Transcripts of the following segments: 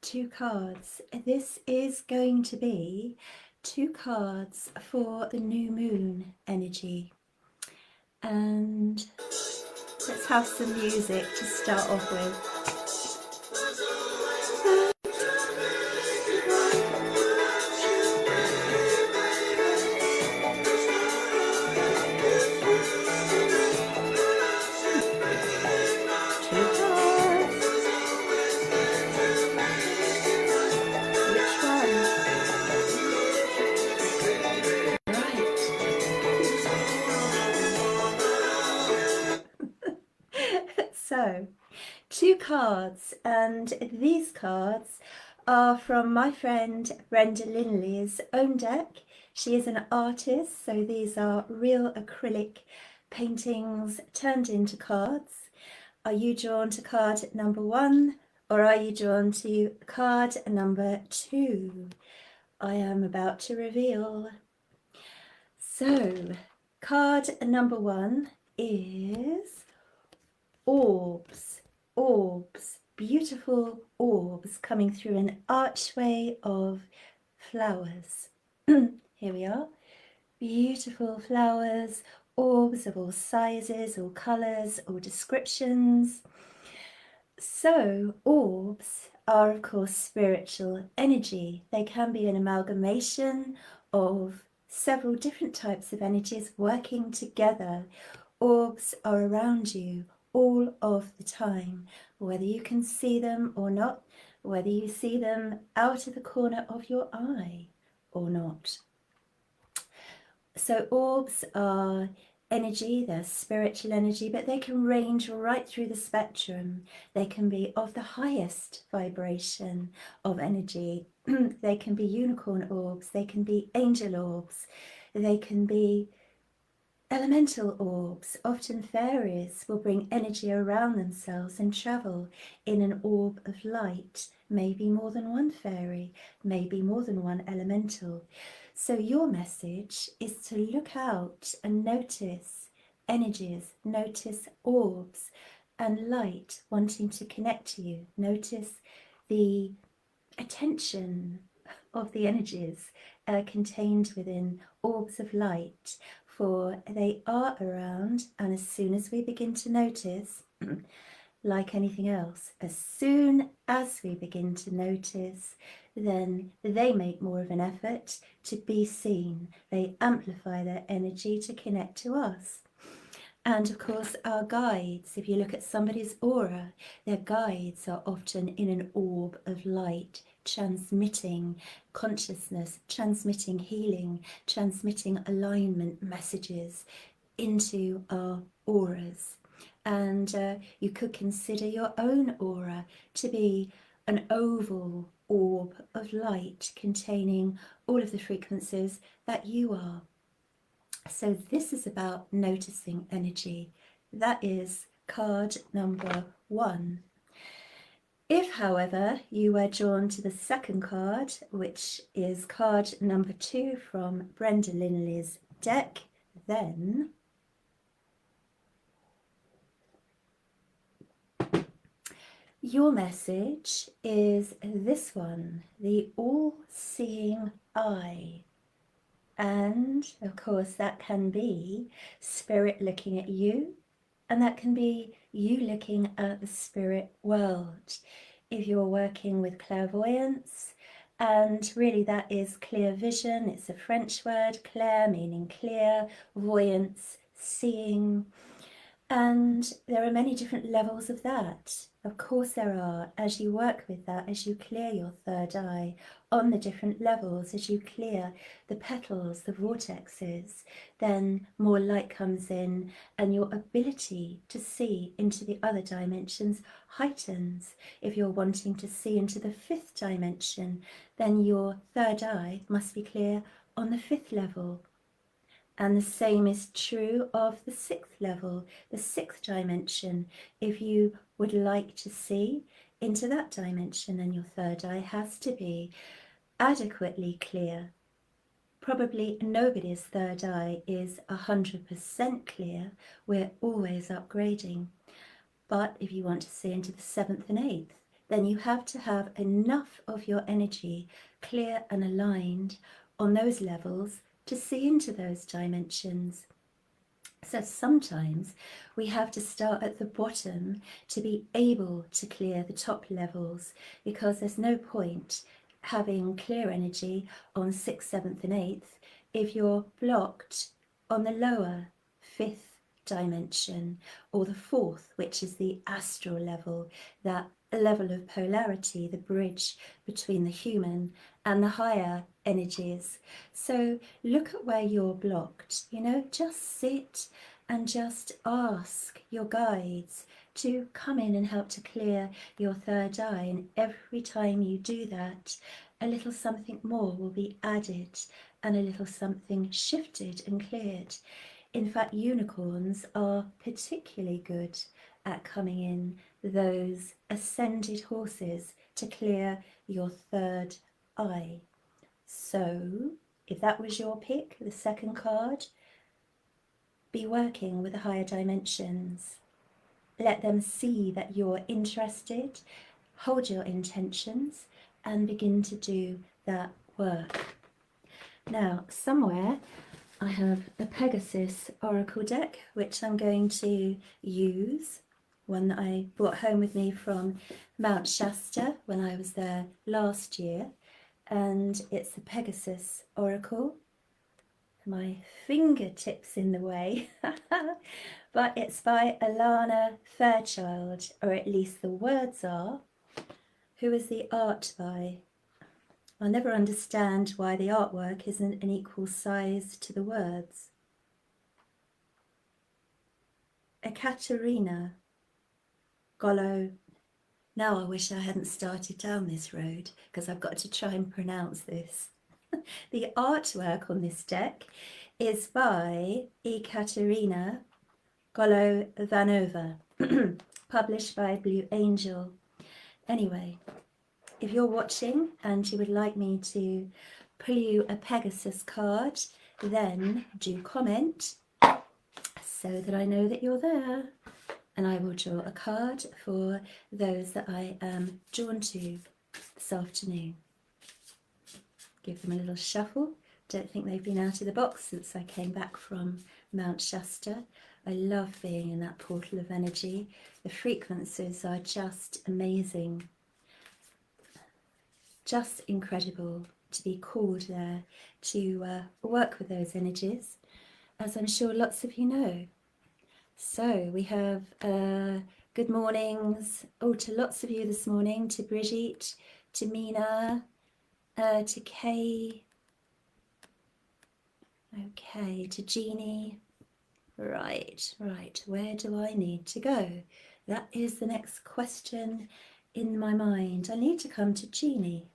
2 cards. This is going to be 2 cards for the new moon energy. And let's have some music to start off with. So, 2 cards, and these cards are from my friend Brenda Linley's own deck. She is an artist, so these are real acrylic paintings turned into cards. Are you drawn to card number 1, or are you drawn to card number 2? I am about to reveal. So, card number 1 is orbs. Orbs, beautiful orbs coming through an archway of flowers. Here we are, beautiful flowers, orbs of all sizes, all colours, all descriptions. So orbs are of course spiritual energy. They can be an amalgamation of several different types of energies working together. Orbs are around you all of the time, whether you can see them or not, whether you see them out of the corner of your eye or not. So orbs are energy, they're spiritual energy, but they can range right through the spectrum. They can be of the highest vibration of energy. They can be unicorn orbs, they can be angel orbs, they can be elemental orbs. Often fairies will bring energy around themselves and travel in an orb of light. Maybe more than one fairy, maybe more than one elemental. So your message is to look out and notice energies, notice orbs and light wanting to connect to you. Notice the attention of the energies contained within orbs of light, for they are around, and as soon as we begin to notice, like anything else, as soon as we begin to notice, then they make more of an effort to be seen. They amplify their energy to connect to us. And of course our guides, if you look at somebody's aura, their guides are often in an orb of light, transmitting consciousness, transmitting healing, transmitting alignment messages into our auras. And you could consider your own aura to be an oval orb of light containing all of the frequencies that you are. So this is about noticing energy. That is card number 1. If, however, you were drawn to the second card, which is card number 2 from Brenda Linley's deck, then your message is this one, the all-seeing eye. And of course that can be spirit looking at you, and that can be you looking at the spirit world. If you're working with clairvoyance, and really that is clear vision, it's a French word, clair meaning clear, voyance, seeing, and there are many different levels of that. Of course there are, as you work with that, as you clear your third eye on the different levels, as you clear the petals, the vortexes, then more light comes in and your ability to see into the other dimensions heightens. If you're wanting to see into the 5th dimension, then your third eye must be clear on the 5th level. And the same is true of the 6th level, the 6th dimension. If you would like to see into that dimension, then your third eye has to be adequately clear. Probably nobody's third eye is 100% clear. We're always upgrading. But if you want to see into the 7th and 8th, then you have to have enough of your energy clear and aligned on those levels to see into those dimensions. So sometimes we have to start at the bottom to be able to clear the top levels, because there's no point having clear energy on 6th, 7th and 8th if you're blocked on the lower 5th dimension, or the 4th, which is the astral level, that level of polarity, the bridge between the human and the higher energies. So look at where you're blocked, just sit and just ask your guides to come in and help to clear your third eye. And every time you do that, a little something more will be added and a little something shifted and cleared. In fact, unicorns are particularly good at coming in those ascended horses to clear your third eye. So if that was your pick, the second card, be working with the higher dimensions. Let them see that you're interested, hold your intentions, and begin to do that work. Now, somewhere I have a Pegasus Oracle deck, which I'm going to use, one that I brought home with me from Mount Shasta when I was there last year, and it's the Pegasus Oracle. My fingertips in the way, but it's by Alana Fairchild, or at least the words are. Who is the art by? I'll never understand why the artwork isn't an equal size to the words. Ekaterina Golo. Now I wish I hadn't started down this road, because I've got to try and pronounce this. The artwork on this deck is by Ekaterina Golovanova, published by Blue Angel. Anyway, if you're watching and you would like me to pull you a Pegasus card, then do comment so that I know that you're there, and I will draw a card for those that I am drawn to this afternoon. Give them a little shuffle. Don't think they've been out of the box since I came back from Mount Shasta. I love being in that portal of energy. The frequencies are just amazing. Just incredible to be called there to work with those energies, as I'm sure lots of you know. So we have good mornings to lots of you this morning, to Brigitte, to Mina, to Kay, okay, to Jeannie. Right, where do I need to go? That is the next question in my mind. I need to come to Jeannie.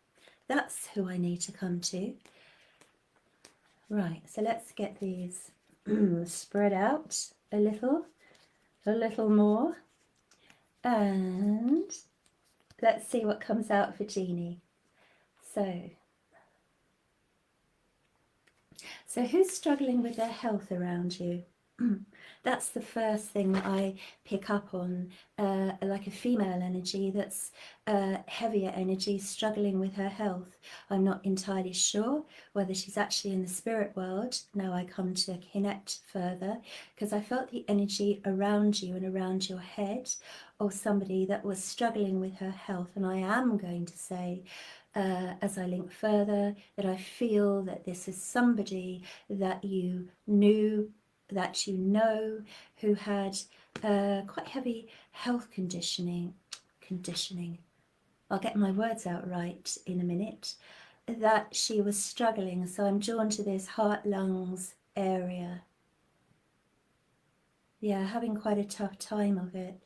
That's who I need to come to. Right, so let's get these spread out a little more, and let's see what comes out for Jeannie. So who's struggling with their health around you? That's the first thing that I pick up on, like a female energy that's heavier energy, struggling with her health. I'm not entirely sure whether she's actually in the spirit world. Now I come to connect further, because I felt the energy around you and around your head of somebody that was struggling with her health. And I am going to say, as I link further, that I feel that this is somebody that you knew, that you know, who had quite heavy health conditioning. I'll get my words out right in a minute. That she was struggling. So I'm drawn to this heart, lungs area. Yeah, having quite a tough time of it.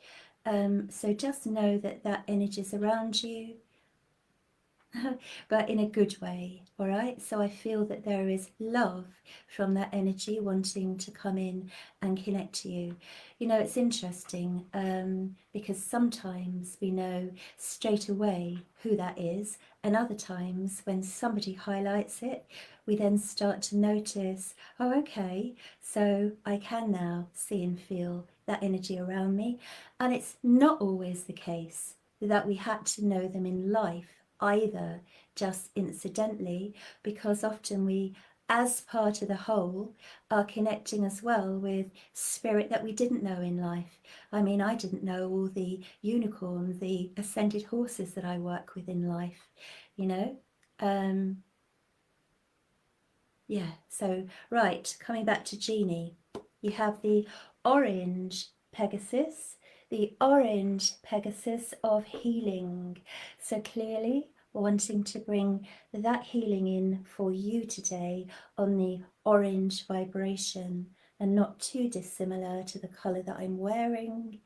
So just know that that energy is around you, but in a good way, all right? So I feel that there is love from that energy wanting to come in and connect to you. You know, it's interesting, because sometimes we know straight away who that is, and other times when somebody highlights it, we then start to notice, oh, okay, so I can now see and feel that energy around me. And it's not always the case that we had to know them in life, either just incidentally, because often we, as part of the whole, are connecting as well with spirit that we didn't know in life. I mean, I didn't know all the unicorns, the ascended horses that I work with in life, you know. Yeah, so right, coming back to Jeannie, you have the orange Pegasus, the orange Pegasus of healing. So clearly wanting to bring that healing in for you today on the orange vibration, and not too dissimilar to the colour that I'm wearing,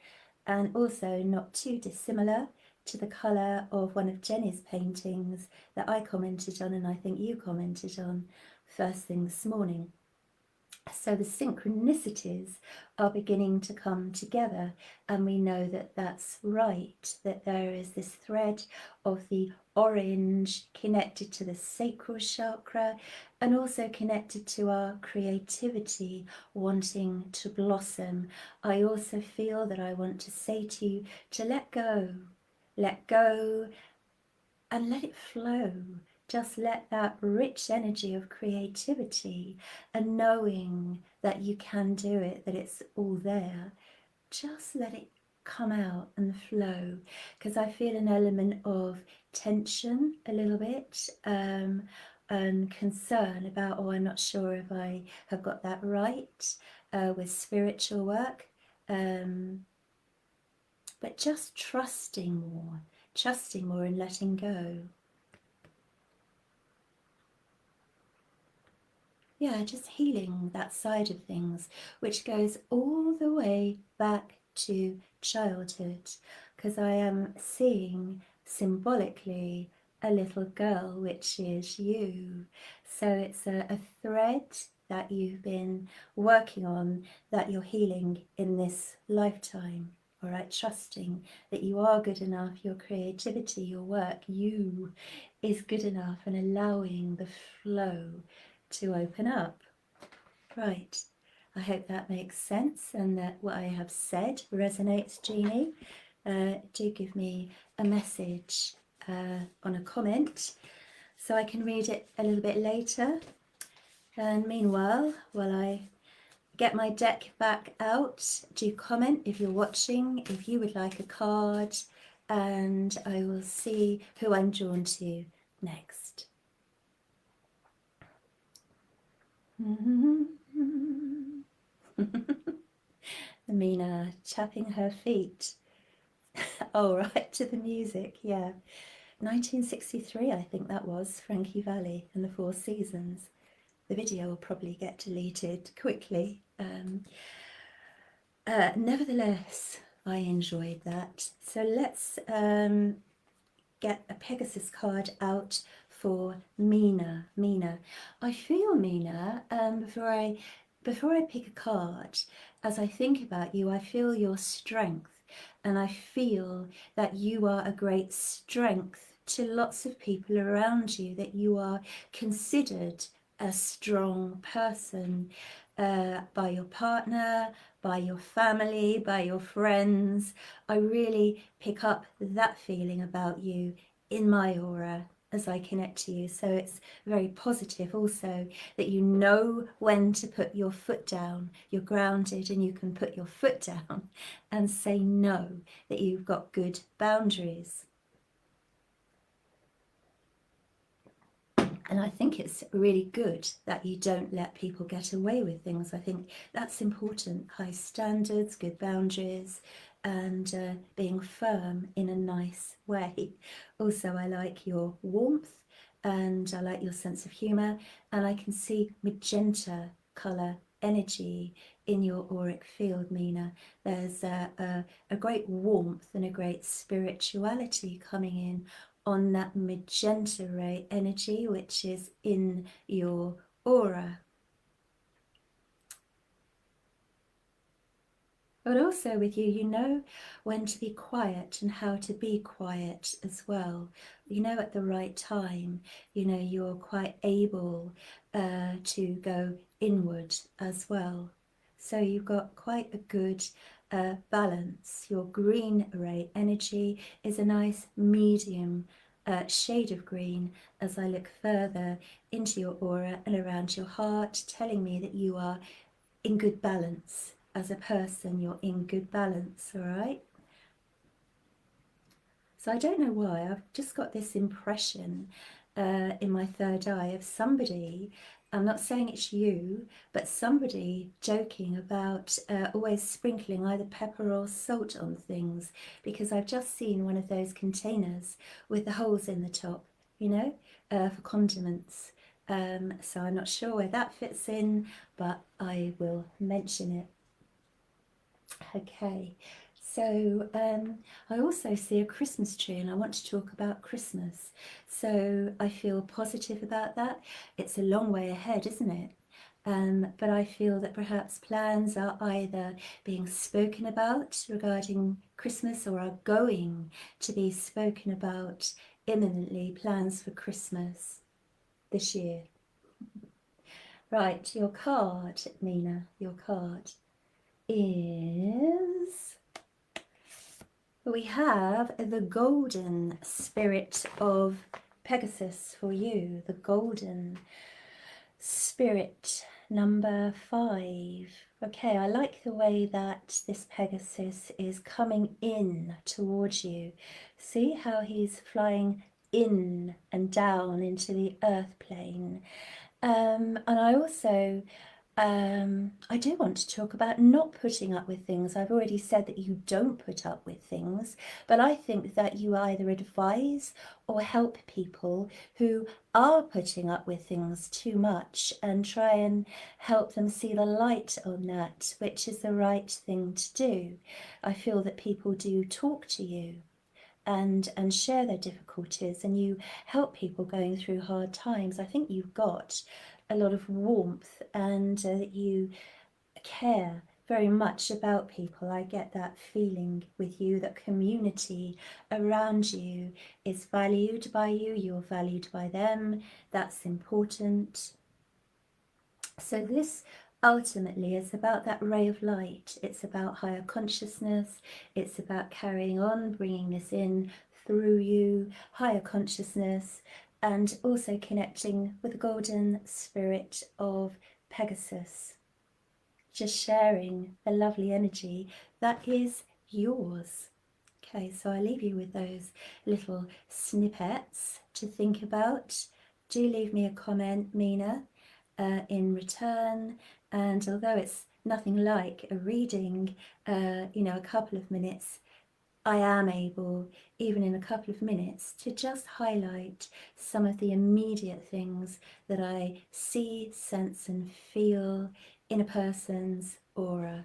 and also not too dissimilar to the colour of one of Jenny's paintings that I commented on, and I think you commented on first thing this morning. So the synchronicities are beginning to come together, and we know that that's right, that there is this thread of the orange connected to the sacral chakra, and also connected to our creativity wanting to blossom. I also feel that I want to say to you to let go and let it flow. Just let that rich energy of creativity and knowing that you can do it, that it's all there, just let it come out and flow. Because I feel an element of tension a little bit, and concern about, oh, I'm not sure if I have got that right with spiritual work. But just trusting more and letting go. Yeah, just healing that side of things, which goes all the way back to childhood, because I am seeing symbolically a little girl, which is you. So it's a thread that you've been working on, that you're healing in this lifetime. All right, trusting that you are good enough, your creativity, your work, you is good enough, and allowing the flow to open up. Right, I hope that makes sense and that what I have said resonates, Jeannie. Do give me a message on a comment so I can read it a little bit later. And meanwhile, while I get my deck back out, do comment if you're watching, if you would like a card, and I will see who I'm drawn to next. Amina tapping her feet. Oh, right, to the music, yeah. 1963, I think that was, Frankie Valli and the Four Seasons. The video will probably get deleted quickly. Nevertheless, I enjoyed that. So let's get a Pegasus card out for Mina. Mina, I feel, Mina, before I pick a card, as I think about you, I feel your strength, and I feel that you are a great strength to lots of people around you, that you are considered a strong person by your partner, by your family, by your friends. I really pick up that feeling about you in my aura as I connect to you. So it's very positive also that you know when to put your foot down. You're grounded and you can put your foot down and say no, that you've got good boundaries. And I think it's really good that you don't let people get away with things. I think that's important. High standards, good boundaries, and being firm in a nice way. Also, I like your warmth and I like your sense of humour, and I can see magenta colour energy in your auric field, Mina. There's a great warmth and a great spirituality coming in on that magenta ray energy which is in your aura. But also with you, you know when to be quiet and how to be quiet as well. You know, at the right time, you know, you're quite able to go inward as well. So you've got quite a good balance. Your green ray energy is a nice medium shade of green as I look further into your aura and around your heart, telling me that you are in good balance. As a person, you're in good balance, all right? So I don't know why, I've just got this impression in my third eye of somebody, I'm not saying it's you, but somebody joking about always sprinkling either pepper or salt on things, because I've just seen one of those containers with the holes in the top, you know, for condiments. So I'm not sure where that fits in, but I will mention it. Okay, so I also see a Christmas tree, and I want to talk about Christmas. So I feel positive about that. It's a long way ahead, isn't it? But I feel that perhaps plans are either being spoken about regarding Christmas or are going to be spoken about imminently, plans for Christmas this year. Right, your card, Mina, your card is, we have the golden spirit of Pegasus for you, the golden spirit number 5. Okay, I like the way that this Pegasus is coming in towards you. See how he's flying in and down into the earth plane. And I also I do want to talk about not putting up with things. I've already said that you don't put up with things, but I think that you either advise or help people who are putting up with things too much and try and help them see the light on that, which is the right thing to do. I feel that people do talk to you and share their difficulties, and you help people going through hard times. I think you've got a lot of warmth, and that you care very much about people. I get that feeling with you, that community around you is valued by you, you're valued by them. That's important. So this ultimately is about that ray of light. It's about higher consciousness. It's about carrying on, bringing this in through you, higher consciousness, and also connecting with the golden spirit of Pegasus. Just sharing the lovely energy that is yours. Okay, so I leave you with those little snippets to think about. Do leave me a comment, Mina, in return, and although it's nothing like a reading, you know, a couple of minutes, I am able, even in a couple of minutes, to just highlight some of the immediate things that I see, sense and feel in a person's aura,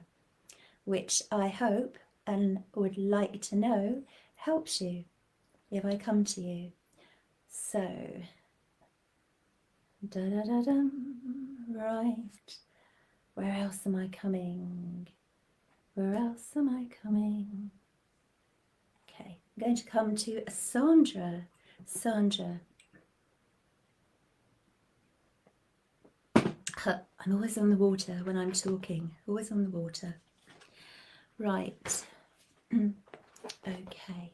which I hope and would like to know helps you if I come to you. So, right, where else am I coming? Where else am I coming? Okay, I'm going to come to Sandra. Sandra. I'm always on the water when I'm talking, always on the water. Right, okay.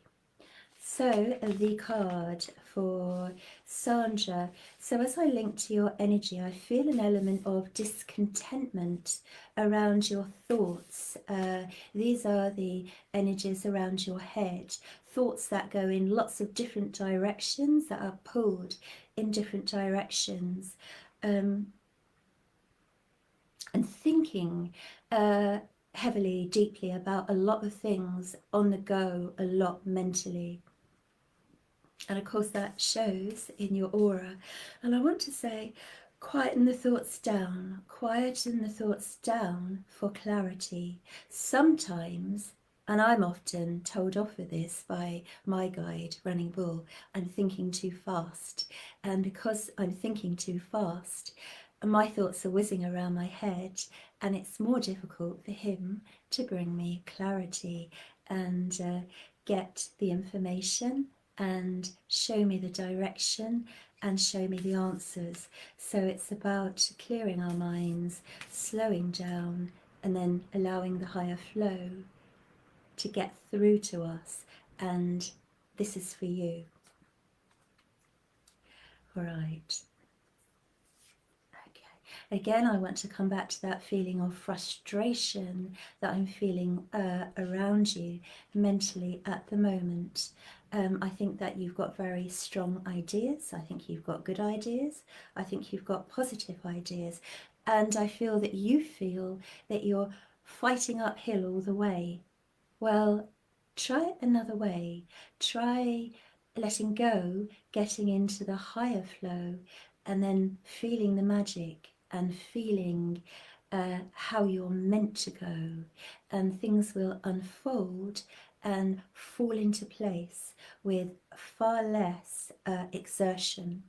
So the card for Sandra. So as I link to your energy, I feel an element of discontentment around your thoughts. These are the energies around your head. Thoughts that go in lots of different directions, that are pulled in different directions. And thinking heavily, deeply about a lot of things on the go, a lot mentally. And of course that shows in your aura. And I want to say, quieten the thoughts down, quieten the thoughts down for clarity. Sometimes, and I'm often told off for this by my guide, Running Bull, I'm thinking too fast. And because I'm thinking too fast, my thoughts are whizzing around my head, and it's more difficult for him to bring me clarity and get the information and show me the direction and show me the answers. So it's about clearing our minds, slowing down, and then allowing the higher flow to get through to us, and this is for you. All right. Again, I want to come back to that feeling of frustration that I'm feeling around you mentally at the moment. I think that you've got very strong ideas. I think you've got good ideas. I think you've got positive ideas. And I feel that you feel that you're fighting uphill all the way. Well, try it another way. Try letting go, getting into the higher flow, and then feeling the magic and feeling how you're meant to go, and things will unfold and fall into place with far less exertion.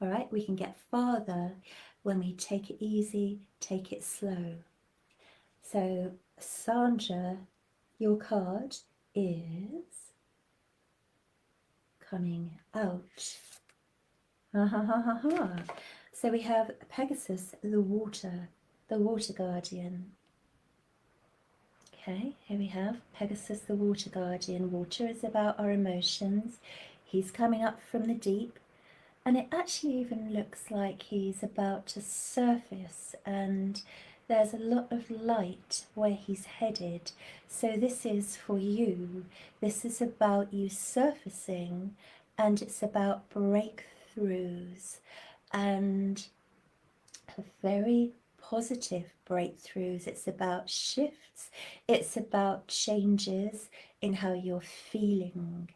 All right, we can get farther when we take it easy, take it slow. So, Sandra, your card is coming out. Ha ha ha ha ha. So we have Pegasus, the water guardian. Okay, here we have Pegasus, the water guardian. Water is about our emotions. He's coming up from the deep, and it actually even looks like he's about to surface, and there's a lot of light where he's headed. So this is for you. This is about you surfacing, and it's about breakthroughs, and very positive breakthroughs. It's about shifts. It's about changes in how you're feeling.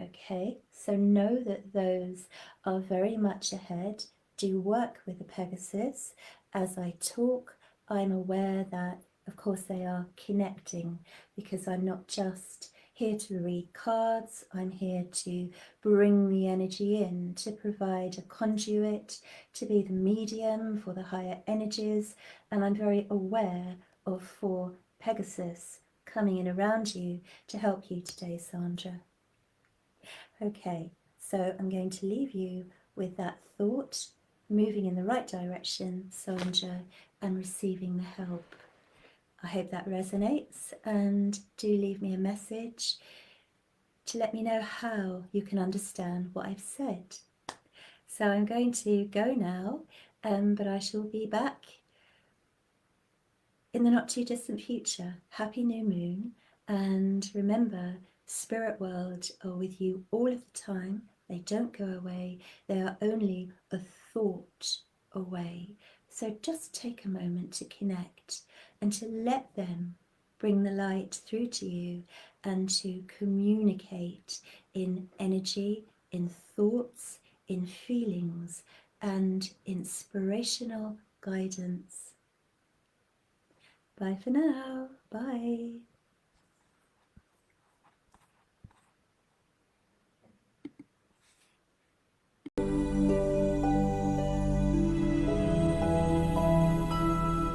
Okay, so know that those are very much ahead. Do work with the Pegasus. As I talk, I'm aware that, of course, they are connecting, because I'm not just here to read cards. I'm here to bring the energy in, to provide a conduit, to be the medium for the higher energies. And I'm very aware of 4 Pegasus coming in around you to help you today, Sandra. Okay, so I'm going to leave you with that thought, moving in the right direction, Sandra, and receiving the help. I hope that resonates, and do leave me a message to let me know how you can understand what I've said. So I'm going to go now, but I shall be back in the not too distant future. Happy new moon, and remember, spirit world are with you all of the time. They don't go away. They are only a thought away. So just take a moment to connect and to let them bring the light through to you, and to communicate in energy, in thoughts, in feelings, and inspirational guidance. Bye for now. Bye.